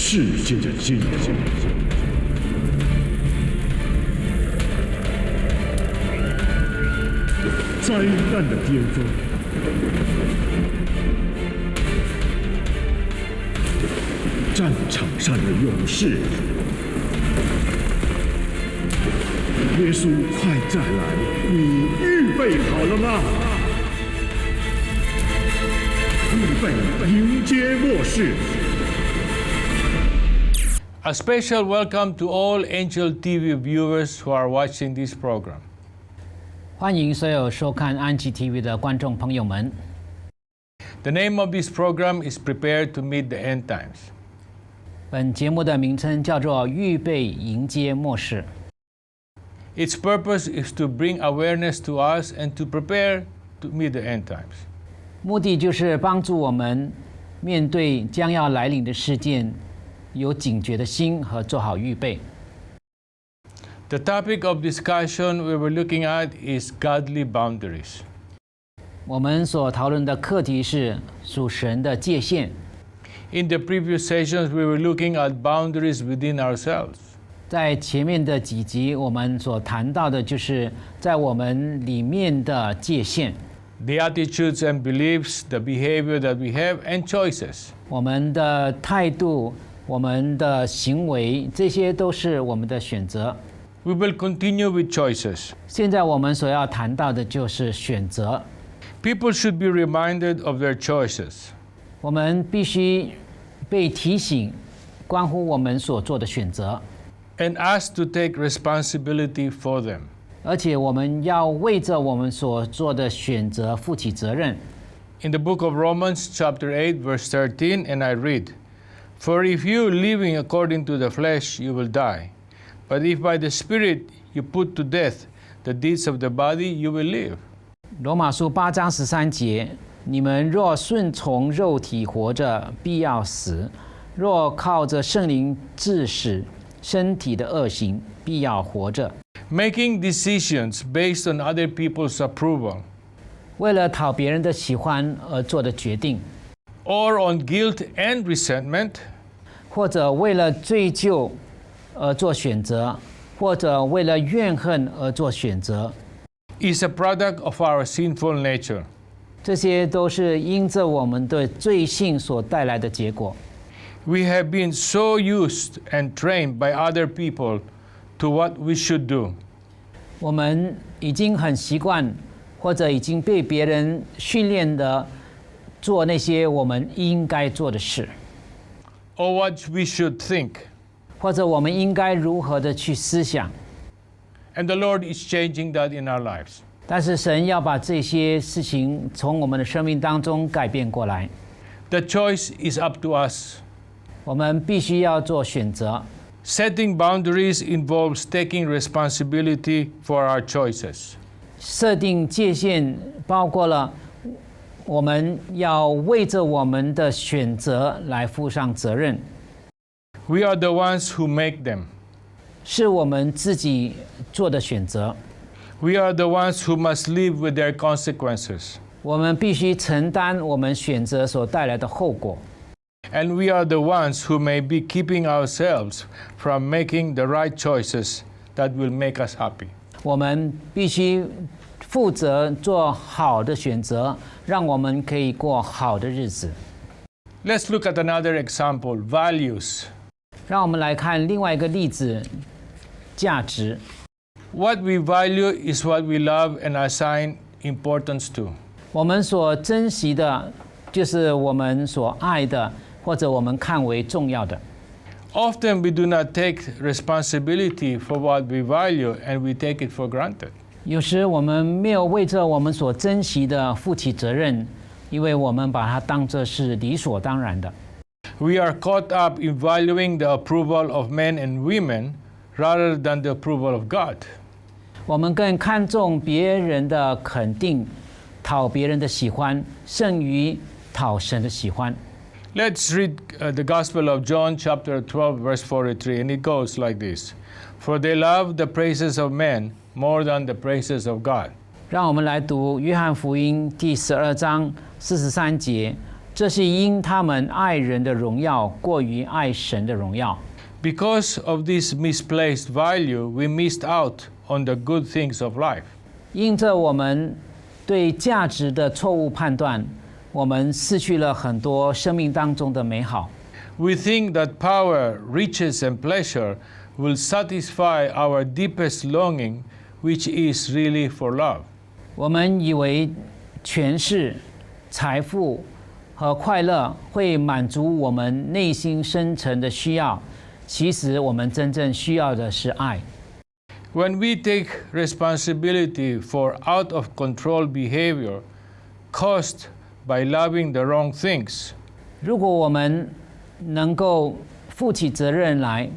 世界的尽头。灾难的巅峰，战场上的勇士，耶稣快再来，你预备好了吗？预备迎接末世。A special welcome to all Angel TV viewers who are watching this program. 欢迎所有收看安吉 TV 的观众朋友们。The name of this program is Prepare to Meet the End Times. 本节目的名称叫做预备迎接末世。Its purpose is to bring awareness to us and to prepare to meet the end times. 目的就是帮助我们面对将要来临的事件，有警觉的心和做好预备。The topic of discussion we were looking at is godly boundaries. 我们所讨论的课题是属神的界限。In the previous sessions, we were looking at boundaries within ourselves. 在前面的几集，我们所谈到的就是在我们里面的界限。The attitudes and beliefs, the behavior that we have, and choices. 我们的态度、我们的行为，这些都是我们的选择。We will continue with choices. 现在我们所要谈到的就是选择。People should be reminded of their choices. 我们必须被提醒，关乎我们所做的选择。And asked to take responsibility for them. 而且我们要为着我们所做的选择负起责任。In the book of Romans, chapter 8, verse 13, and I read, For if you living according to the flesh, you will die. But if by the Spirit you put to death the deeds of the body, you will live. 罗马书8章13节，你们若顺从肉体活着，必要死；若靠着圣灵治死身体的恶行，必要活着。Making decisions based on other people's approval, 为了讨别人的喜欢而做的决定， or on guilt and resentment, 或者为了罪疚而做选择，或者为了怨恨而做选择， is a product of our sinful nature. 这些都是因着我们的罪性所带来的结果。We have been so used and trained by other people to what we should do. 我们已经很习惯，或者已经被别人训练的做那些我们应该做的事， Or what we should think. 或者我们应该如何的去思想。 And the Lord is changing that in our lives. 但是神要把这些事情从我们的生命当中改变过来。 The choice is up to us. 我们必须要做选择。 Setting boundaries involves taking responsibility for our choices. 设定界限包括了我们要为着我们的选择来负上责任。 We are the ones who make them. 是我们自己做的选择。 We are the ones who must live with their consequences. 我们必须承担我们选择所带来的后果。 And we are the ones who may be keeping ourselves from making the right choices that will make us happy. 我们必须负责做好的选择，让我们可以过好的日子。 Let's look at another example, values. 让我们来看另外一个例子，价值。 What we value is what we love and assign importance to. 我们所珍惜的，就是我们所爱的，或者我们看为重要的。 Often we do not take responsibility for what we value and we take it for granted. 有时我们没有为着我们所珍惜的负起责任，因为我们把它当作是理所当然的。 We are caught up in valuing the approval of men and women rather than the approval of God. 我们更看重别人的肯定，讨别人的喜欢，胜于讨神的喜欢。 Let's read the Gospel of John, chapter 12, verse 43, and it goes like this. For they love the praises of men more than the praises of God. 让我们来读约翰福音第12章43节，这是因他们爱人的荣耀过于爱神的荣耀。Because of this misplaced value, we missed out on the good things of life. 因着我们对价值的错误判断，我们失去了很多生命当中的美好。We think that power, riches, and pleasure will satisfy our deepest longing, which is really for love. 我们以为权势、财富和快乐会满足我们内心深层的需要，其实我们真正需要的是爱。When we take responsibility for out of control behavior caused by loving the wrong things, 如果我们能够负起责任来，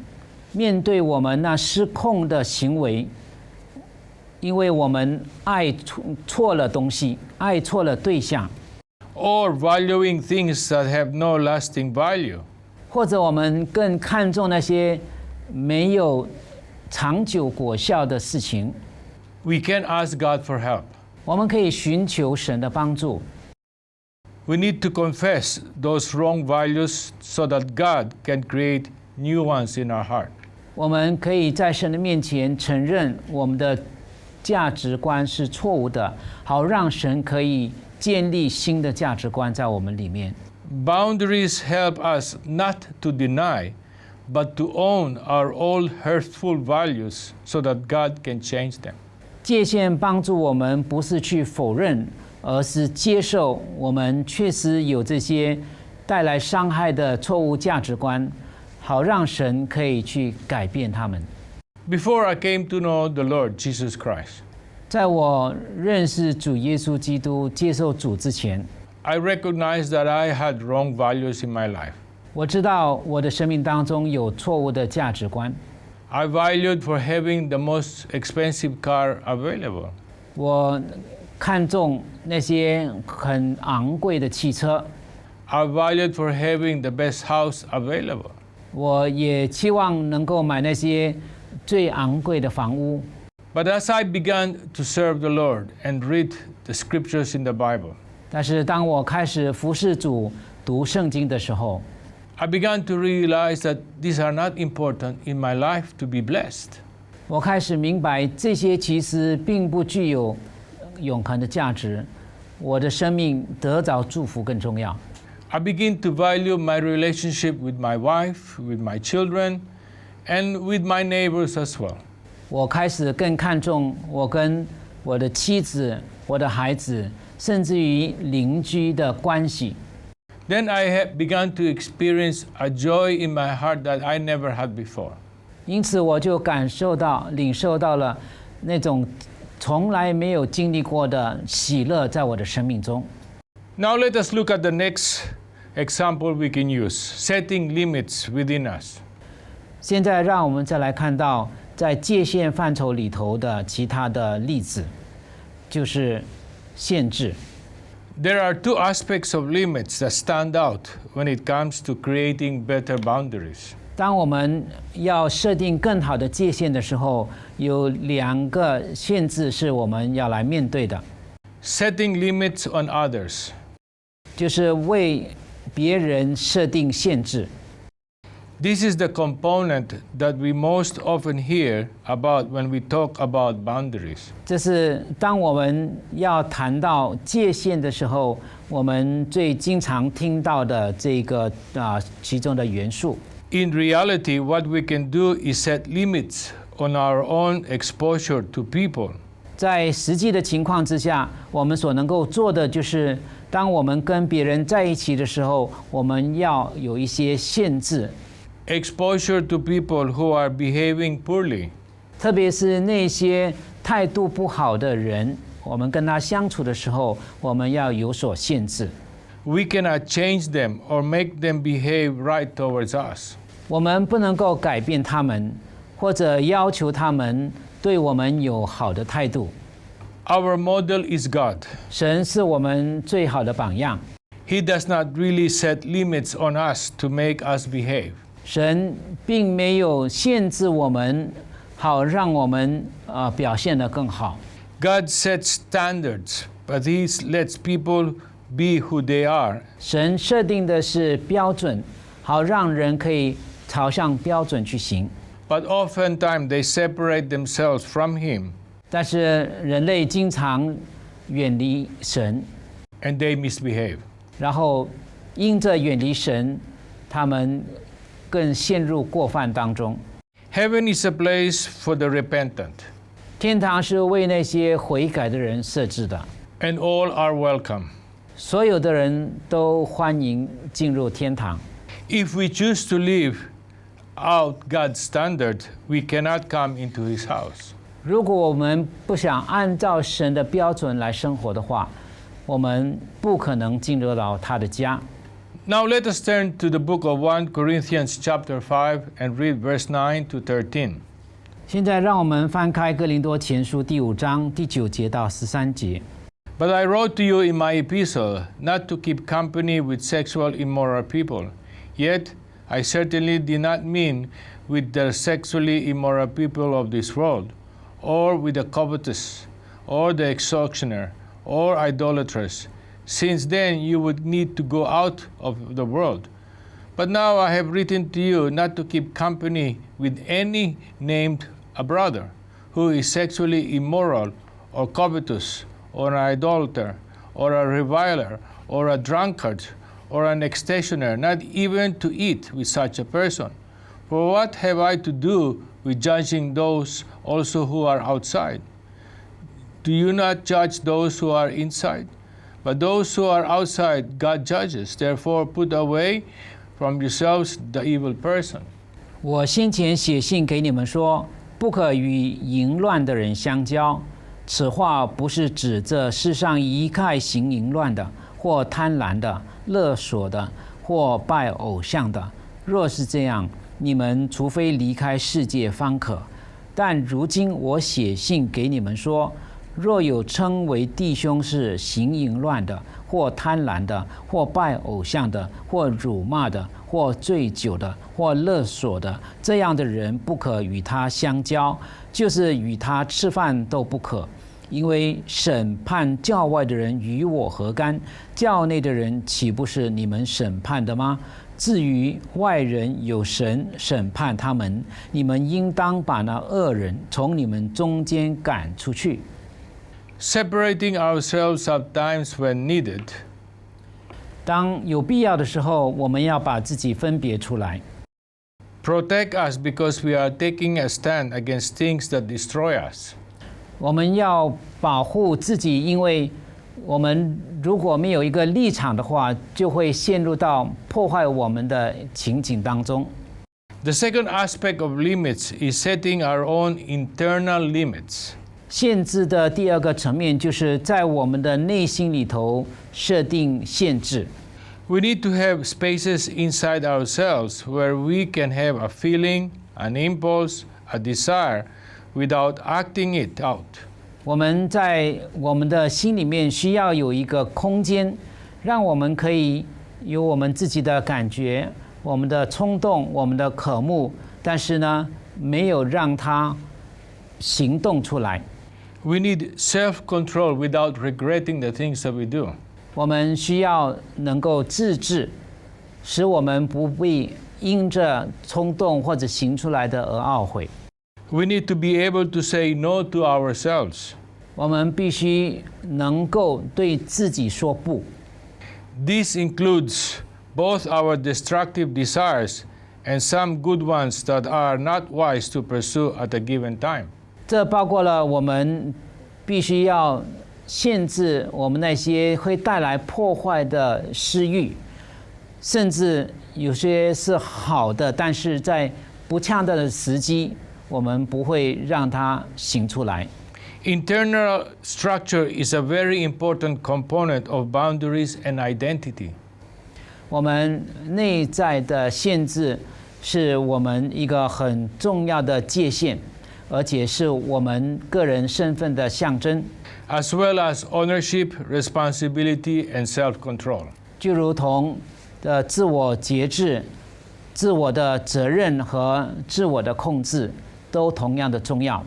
面对我们那失控的行为，因为我们爱错了东西，爱错了对象， or valuing things that have no lasting value, 或者我们更看重那些没有长久果效的事情， we can ask God for help. 我们可以寻求神的帮助。We need to confess those wrong values so that God can create new ones in our heart. 我们可以在神的面前承认我们的价值观是错误的，好让神可以建立新的价值观在我们里面。Boundaries help us not to deny, but to own our old hurtful values so that God can change them. 界限帮助我们不是去否认，而是接受我们确实有这些带来伤害的错误价值观，好让神可以去改变他们。Before I came to know the Lord Jesus Christ, 在我认识主耶稣基督、接受主之前， I recognized that I had wrong values in my life. 我知道我的生命当中有错误的价值观。 I valued for having the most expensive car available. 我看重那些很昂贵的汽车， I valued for having the best house available. 我也期望能够买那些最昂贵的房屋。 But as I began to serve the Lord and read the scriptures in the Bible, 但是当我开始服侍主、读圣经的时候， I began to realize that these are not important in my life to be blessed. 我开始明白这些其实并不具有永恒的价值，我的生命得着祝福更重要。 I begin to value my relationship with my wife, with my children, and with my neighbors as well. 我开始更看重我跟我的妻子、我的孩子，甚至于邻居的关系。 Then I have begun to experience a joy in my heart that I never had before. 因此，我就感受到、领受到了那种从来没有经历过的喜乐，在我的生命中。 Now let us look at the next example we can use, setting limits within us. 现在，让我们再来看到在界限范畴里头的其他的例子，就是限制。 There are two aspects of limits that stand out when it comes to creating better boundaries. 当我们要设定更好的界限的时候，有两个限制是我们要来面对的， Setting limits on others. 就是为别人设定限制。 This is the component that we most often hear about when we talk about boundaries. 这是当我们要谈到界限的时候，我们最经常听到的这个其中的元素。 In reality, what we can do is set limits on our own exposure to people. 在实际的情况之下，我们所能够做的就是，当我们跟别人在一起的时候，我们要有一些限制。 Exposure to people who are behaving poorly. 特别是那些态度不好的人，我们跟他相处的时候，我们要有所限制。 We cannot change them or make them behave right towards us. 我们不能够改变他们，或者要求他们对我们有好的态度。 Our model is God. 神是我们最好的榜样。 He does not really set limits on us to make us behave. 神并没有限制我们，好让我们表现得更好。 God sets standards, but He lets people be who they are. 神设定的是标准，好让人可以朝向标准去行。But oftentimes they separate themselves from Him 但是人类经常远离神， and they misbehave. 然后因着远离神，他们更陷入过犯当中。 Heaven is a place for the repentant, 天堂是为那些悔改的人设置的， and all are welcome. 所有的人都欢迎进入天堂。 If we choose to live out God's standard, we cannot come into His house. 如果我们不想按照神的标准来生活的话，我们不可能进入到他的家。 Now let us turn to the book of 1 Corinthians chapter 5 and read verse 9 to 13. 现在让我们翻开哥林多前书第5章第9节到13节。 But I wrote to you in my epistle not to keep company with sexual immoral people. Yet I certainly did not mean with the sexually immoral people of this world, or with the covetous, or the extortioner, or idolaters. Since then you would need to go out of the world. But now I have written to you not to keep company with any named a brother who is sexually immoral, or covetous, or an idolater, or a reviler, or a drunkard, or an extortioner, not even to eat with such a person. For what have I to do with judging those also who are outside? Do you not judge those who are inside? But those who are outside, God judges. Therefore, put away from yourselves the evil person. 我先前写信给你们说，不可与淫乱的人相交。此话不是指这世上一概行淫乱的，或贪婪的、勒索的，或拜偶像的。若是这样，你们除非离开世界方可。但如今我写信给你们说，若有称为弟兄是行淫乱的，或贪婪的，或拜偶像的，或辱骂的，或醉酒的，或勒索的，这样的人不可与他相交，就是与他吃饭都不可。因为审判教外的人与我何干？教内的人岂不是你们审判的吗？至于外人，有神审判他们，你们应当把那恶人从你们中间赶出去。Separating ourselves at times when needed 当有必要的时候，我们要把自己分别出来。 protect us because we are taking a stand against things that destroy us. 我们要保护自己，因为我们如果没有一个立场的话，就会陷入到破坏我们的情景当中。 The second aspect of limits is setting our own internal limits. 限制的第二个层面，就是在我们的内心里头设定限制。 We need to have spaces inside ourselves where we can have a feeling, an impulse, a desire without acting it out. 我们在我们的心里面需要有一个空间，让我们可以有我们自己的感觉、我们的冲动、我们的渴慕，但是呢，没有让它行动出来。 We need self-control without regretting the things that we do. 我们需要能够自制，使我们不必因着冲动或者行出来的而懊悔。 We need to be able to say no to ourselves. 我们必须能够对自己说不。 This includes both our destructive desires and some good ones that are not wise to pursue at a given time. 这包括了我们必须要限制我们那些会带来破坏的私欲，甚至有些是好的，但是在不恰当的时机，我们不会让它行出来。 Internal structure is a very important component of boundaries and identity. 我们内在的限制是我们一个很重要的界限，而且是我们个人身份的象征。 as well as ownership, responsibility, and self-control. 就如同自我节制、自我的责任和自我的控制，都同样的重要。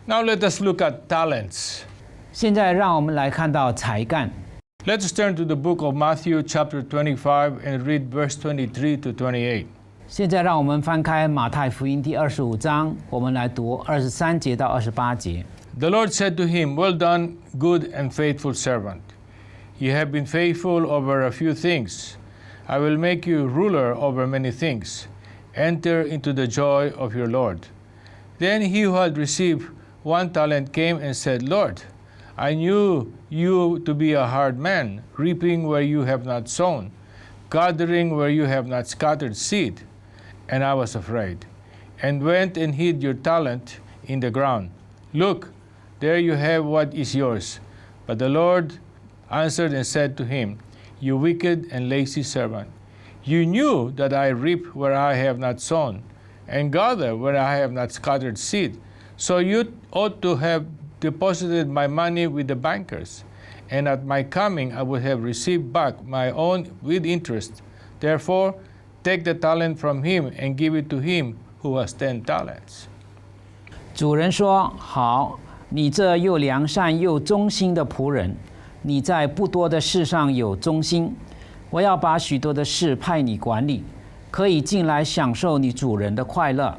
Now let us look at talents. 现在让我们来看到才干。Let's turn to the book of Matthew, chapter 25, and read verse 23 to 28. 现在让我们翻开马太福音第25章，我们来读23节到28节。The Lord said to him, "Well done, good and faithful servant. You have been faithful over a few things. I will make you ruler over many things. Enter into the joy of your Lord." Then he who had received 1 talent came and said, "Lord, I knew you to be a hard man, reaping where you have not sown, gathering where you have not scattered seed. And I was afraid, and went and hid your talent in the ground. Look, there you have what is yours." But the Lord answered and said to him, "You wicked and lazy servant, you knew that I reap where I have not sown, and gather where I have not scattered seed. So you ought to have deposited my money with the bankers, and at my coming I would have received back my own with interest. Therefore, take the talent from him and give it to him who has 10 talents." 主人说：“好，你这又良善又忠心的仆人，你在不多的事上有忠心，我要把许多的事派你管理，可以进来享受你主人的快乐。”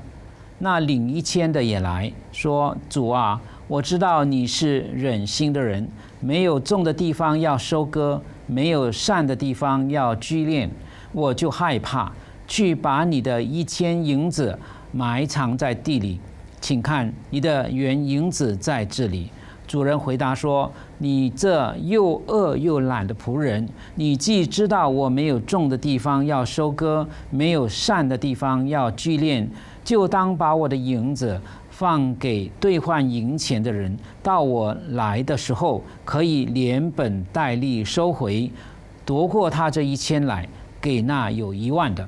那领1000的也来说：“主啊，我知道你是忍心的人，没有种的地方要收割，没有善的地方要聚敛，我就害怕，去把你的1000银子埋藏在地里。请看，你的原银子在这里。”主人回答说：“你这又恶又懒的仆人，你既知道我没有种的地方要收割，没有善的地方要聚敛，就当把我的银子放给兑换银钱的人，到我来的时候，可以连本带利收回，夺过他这1000来，给那有1万的。”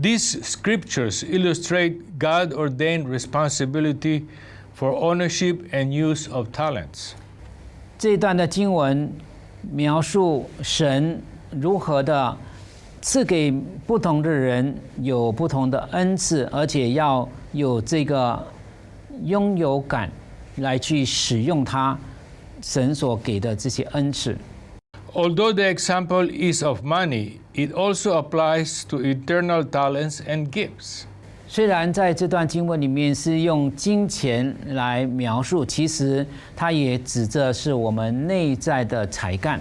These scriptures illustrate God-ordained responsibility for ownership and use of talents. 这段的经文描述神如何的赐给不同的人有不同的恩赐，而且要有这个拥有感来去使用它神所给的这些恩赐。Although the example is of money, it also applies to eternal talents and gifts. 虽然在这段经文里面是用金钱来描述，其实它也指着是我们内在的才干。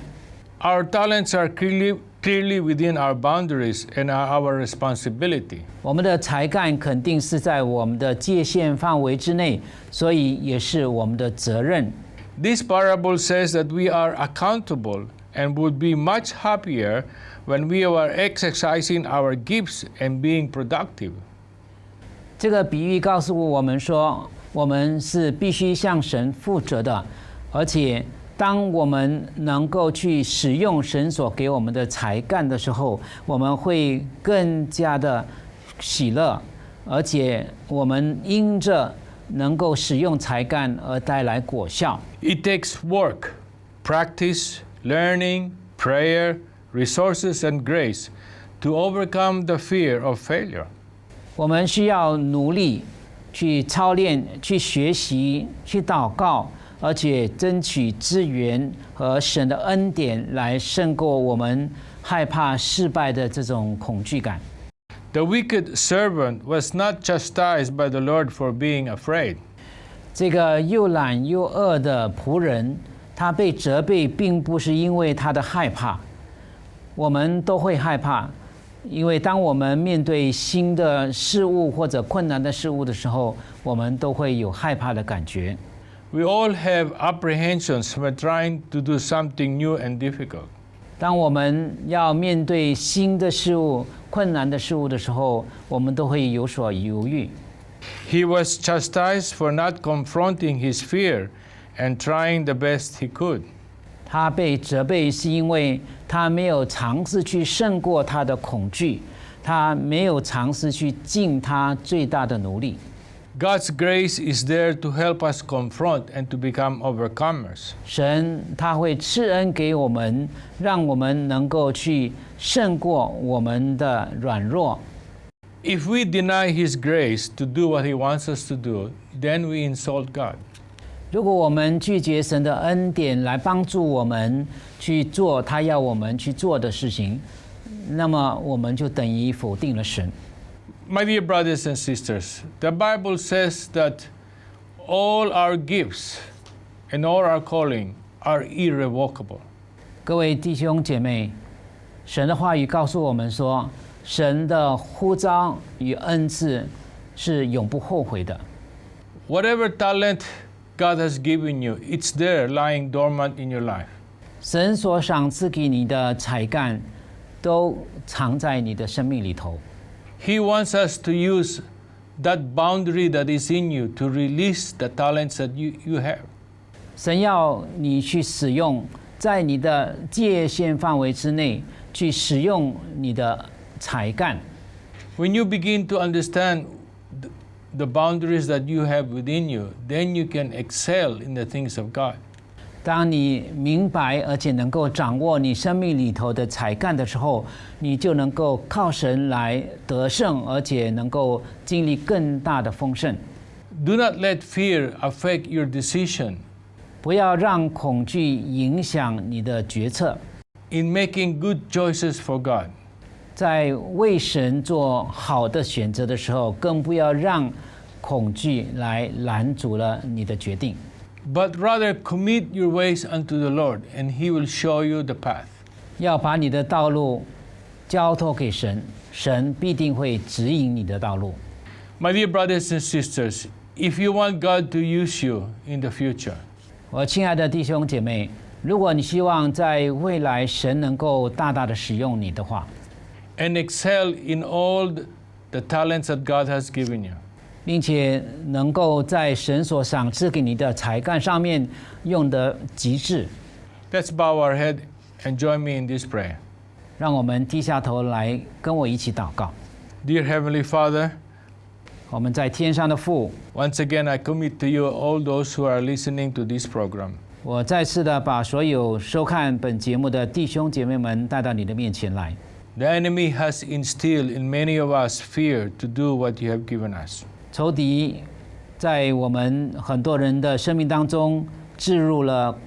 Our talents are clearly within our boundaries and are our responsibility. 我们的才干肯定是在我们的界限范围之内，所以也是我们的责任。This parable says that we are accountable and would be much happier when we are exercising our gifts and being productive. 这个比喻告诉我们说，我们是必须向神负责的，而且当我们能够去使用神所给我们的才干的时候，我们会更加的喜乐，而且我们因着能够使用才干而带来果效。It takes work, practice, learning, prayer, resources, and grace to overcome the fear of failure. 我们需要努力去操练、去学习、去祷告，而且争取资源和神的恩典来胜过我们害怕失败的这种恐惧感。The wicked servant was not chastised by the Lord for being afraid. 这个又懒又恶的仆人，他被责备，并不是因为他的害怕。我们都会害怕，因为当我们面对新的事物或者困难的事物的时候，我们都会有害怕的感觉。We all have apprehensions when trying to do something new and difficult. 当我们要面对新的事物、困难的事物的时候，我们都会有所犹豫。He was chastised for not confronting his fear and trying the best he could. 他被责备是因为他没有尝试去胜过他的恐惧，他没有尝试去尽他最大的努力。God's grace is there to help us confront and to become overcomers. 神他会赐恩给我们，让我们能够去胜过我们的软弱。If we deny His grace to do what He wants us to do, then we insult God. 如果我们拒绝神的恩典来帮助我们去做他要我们去做的事情，那么我们就等于否定了神。My dear brothers and sisters, the Bible says that all our gifts and all our calling are irrevocable. 各位弟兄姐妹，神的话语告诉我们说，神的呼召与恩赐是永不后悔的。Whatever talent God has given you, it's there lying dormant in your life. 神所赏赐给你的才干，都藏在你的生命里头。He wants us to use that boundary that is in you to release the talents that you have. 神要你去使用，在你的界限范围之内去使用你的才干。When you begin to understand the boundaries that you have within you, then you can excel in the things of God. 当你明白而且能够掌握你生命里头的才干的时候，你就能够靠神来得胜，而且能够经历更大的丰盛。Do not let fear affect your decision 不要让恐惧影响你的决策。in making good choices for God. 在为神做好的选择的时候，更不要让恐惧来拦阻了你的决定。But rather commit your ways unto the Lord, and He will show you the path. 要把你的道路交托给神，神必定会指引你的道路。My dear brothers and sisters, if you want God to use you in the future, 我亲爱的弟兄姐妹，如果你希望在未来神能够大大的使用你的话， and excel in all the talents that God has given you, 并且能够在神所赏赐给你的才干上面用得极致， let's bow our head and join me in this prayer. 让我们低下头来跟我一起祷告。 Dear Heavenly Father, 我们在天上的父， once again I commit to you all those who are listening to this program. 我再次的把所有收看本节目的弟兄姐妹们带到你的面前来。 The enemy has instilled in many of us fear to do what you have given us. 仇敌在我们很多人的生命当中置入了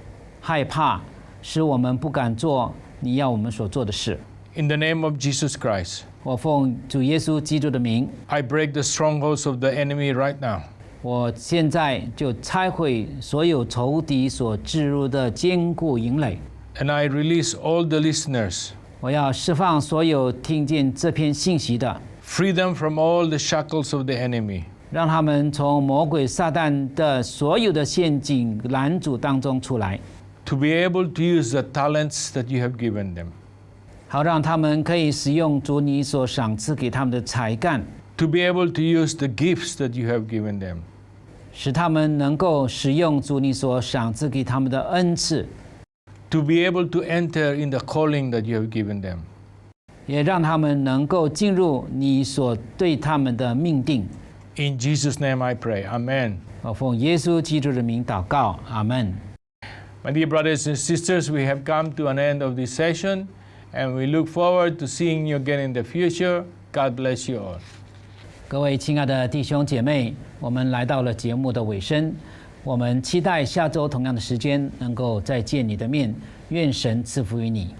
害怕，使我们不敢做你要我们所做的事。 In the name of Jesus Christ, 我奉主耶稣基督的名， I break the strongholds of the enemy right now. 我现在就拆毁所有仇敌所置入的坚固营垒。 And I release all the listeners, 我要释放所有听见这篇信息的， free them from all the shackles of the enemy. 让他们从魔鬼撒旦的所有的陷阱拦阻当中出来， To be able to use the talents that you have given them. 好让他们可以使用主你所赏赐给他们的才干， To be able to use the gifts that you have given them. 使他们能够使用主你所赏赐给他们的恩赐， To be able to enter in the calling that you have given them. 也让他们能够进入你所对他们的命定。 In Jesus' name I pray. Amen. 我奉耶稣基督的名祷告，阿门。 My dear brothers and sisters, we have come to an end of this session, and we look forward to seeing you again in the future. God bless you all. 各位亲爱的弟兄姐妹，我们来到了节目的尾声，我们期待下周同样的时间能够再见你的面，愿神赐福于你。